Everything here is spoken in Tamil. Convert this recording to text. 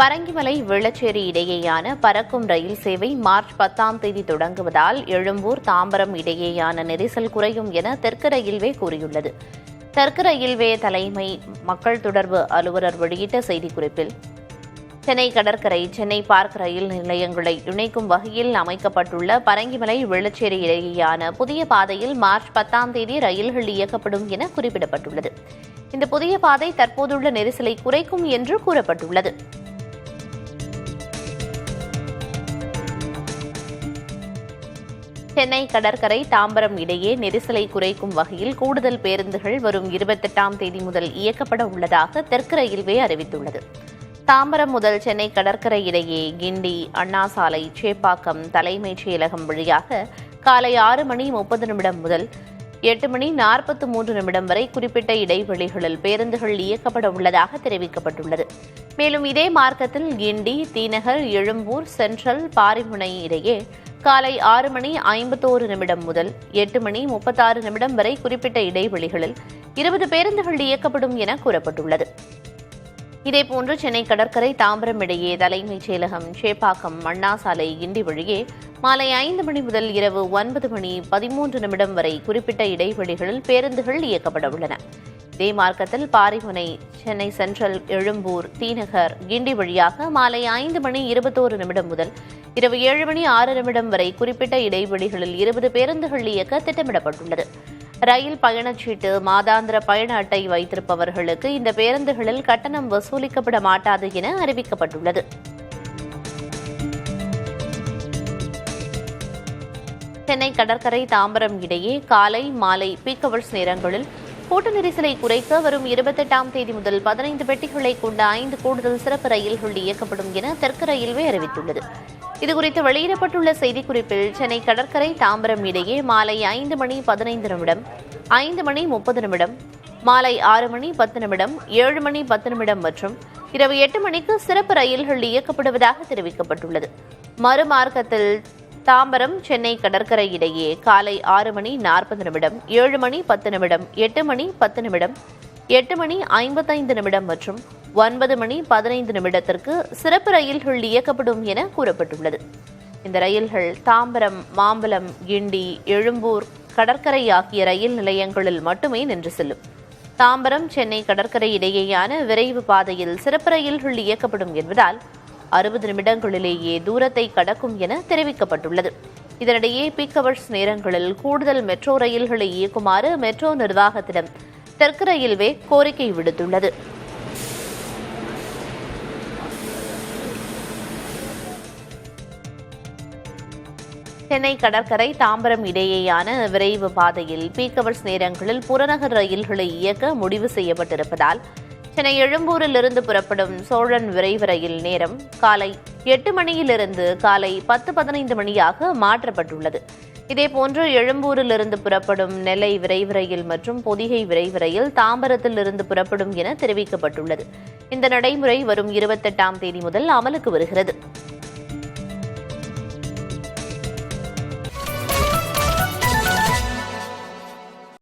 பரங்கிமலை வேளச்சேரி இடையேயான பறக்கும் ரயில் சேவை மார்ச் 10ஆம் தேதி தொடங்குவதால் எழும்பூர் தாம்பரம் இடையேயான நெரிசல் குறையும் என தெற்கு ரயில்வே கூறியுள்ளது. தெற்கு ரயில்வே தலைமை மக்கள் தொடர்பு அலுவலர் வெளியிட்ட செய்திக்குறிப்பில், சென்னை கடற்கரை சென்னை பார்க் ரயில் நிலையங்களை இணைக்கும் வகையில் அமைக்கப்பட்டுள்ள பரங்கிமலை வேளச்சேரி இடையேயான புதிய பாதையில் மார்ச் 10ஆம் தேதி ரயில்கள் இயக்கப்படும் என குறிப்பிடப்பட்டுள்ளது. இந்த புதிய பாதை தற்போதுள்ள நெரிசலை குறைக்கும் என்று கூறப்பட்டுள்ளது. சென்னை கடற்கரை தாம்பரம் இடையே நெரிசலை குறைக்கும் வகையில் கூடுதல் பேருந்துகள் வரும் 28ஆம் தேதி முதல் இயக்கப்பட உள்ளதாக தெற்கு ரயில்வே அறிவித்துள்ளது. தாம்பரம் முதல் சென்னை கடற்கரை இடையே கிண்டி, அண்ணா சாலை, சேப்பாக்கம், தலைமைச் செயலகம் வழியாக காலை 6:30 முதல் 8:43 வரை குறிப்பிட்ட இடைவெளிகளில் பேருந்துகள் இயக்கப்பட உள்ளதாக தெரிவிக்கப்பட்டுள்ளது. மேலும் இதே மார்க்கத்தில் கிண்டி, தீநகர், எழும்பூர், சென்ட்ரல், பாரிமுனை இடையே காலை 6:51 முதல் 8:36 வரை குறிப்பிட்ட இடைவெளிகளில் 20 பேருந்துகள் இயக்கப்படும் என கூறப்பட்டுள்ளது. இதேபோன்று சென்னை கடற்கரை தாம்பரம் இடையே தலைமைச் செயலகம், சேப்பாக்கம், அண்ணா சாலை, கிண்டி வழியே மாலை 5 மணி முதல் இரவு 9:13 வரை குறிப்பிட்ட இடைவெளிகளில் பேருந்துகள் இயக்கப்பட உள்ளன. இதே மார்க்கத்தில் பாரிமுனை, சென்னை சென்ட்ரல், எழும்பூர், தீநகர், கிண்டி வழியாக மாலை 5:21 முதல் இரவு 7:06 வரை குறிப்பிட்ட இடைவெளிகளில் 20 பேருந்துகள் இயக்க திட்டமிடப்பட்டுள்ளது. ரயில் பயணச்சீட்டு, மாதாந்திர பயண அட்டை வைத்திருப்பவர்களுக்கு இந்த பேருந்துகளில் கட்டணம் வசூலிக்கப்பட மாட்டாது என அறிவிக்கப்பட்டுள்ளது. சென்னை கடற்கரை தாம்பரம் இடையே காலை, மாலை பீக் ஹவர்ஸ் நேரங்களில் கூட்ட நெரிசலை குறைக்க வரும் 28ஆம் தேதி முதல் 15 பெட்டிகளை கொண்ட 5 கூடுதல் சிறப்பு ரயில்கள் இயக்கப்படும் என தெற்கு ரயில்வே அறிவித்துள்ளது. இதுகுறித்து வெளியிடப்பட்டுள்ள செய்திக்குறிப்பில், சென்னை கடற்கரை தாம்பரம் இடையே மாலை 5:15, 5:30, மாலை 6:10, 7:10 மற்றும் இரவு 8 மணிக்கு சிறப்பு ரயில்கள் இயக்கப்படுவதாக தெரிவிக்கப்பட்டுள்ளது. மறுமார்க்கத்தில் தாம்பரம் சென்னை கடற்கரை இடையே காலை 6:40, 7:10, 8:10, 8:55 மற்றும் 9:15 சிறப்பு ரயில்கள் இயக்கப்படும் என கூறப்பட்டுள்ளது. இந்த ரயில்கள் தாம்பரம், மாம்பலம், கிண்டி, எழும்பூர், கடற்கரை ஆகிய ரயில் நிலையங்களில் மட்டுமே நின்று செல்லும். தாம்பரம் சென்னை கடற்கரை இடையேயான விரைவு பாதையில் சிறப்பு ரயில்கள் இயக்கப்படும் என்பதால் 60 நிமிடங்களிலேயே தூரத்தை கடக்கும் என தெரிவிக்கப்பட்டுள்ளது. இதனிடையே பீக் ஹவர்ஸ் நேரங்களில் கூடுதல் மெட்ரோ ரயில்களை இயக்குமாறு மெட்ரோ நிர்வாகத்திடம் தெற்கு ரயில்வே கோரிக்கை விடுத்துள்ளது. சென்னை கடற்கரை தாம்பரம் இடையேயான விரைவு பாதையில் பீக் ஹவர்ஸ் நேரங்களில் புறநகர் ரயில்களை இயக்க முடிவு செய்யப்பட்டிருப்பதால் சென்னை எழும்பூரிலிருந்து புறப்படும் சோழன் விரைவு ரயில் நேரம் காலை 8 மணியிலிருந்து காலை 10:15 மணியாக மாற்றப்பட்டுள்ளது. இதேபோன்று எழும்பூரிலிருந்து புறப்படும் நெல்லை விரைவு ரயில் மற்றும் பொதிகை விரைவு ரயில் தாம்பரத்திலிருந்து புறப்படும் என தெரிவிக்கப்பட்டுள்ளது. இந்த நடைமுறை வரும் 28ஆம் தேதி முதல் அமலுக்கு வருகிறது.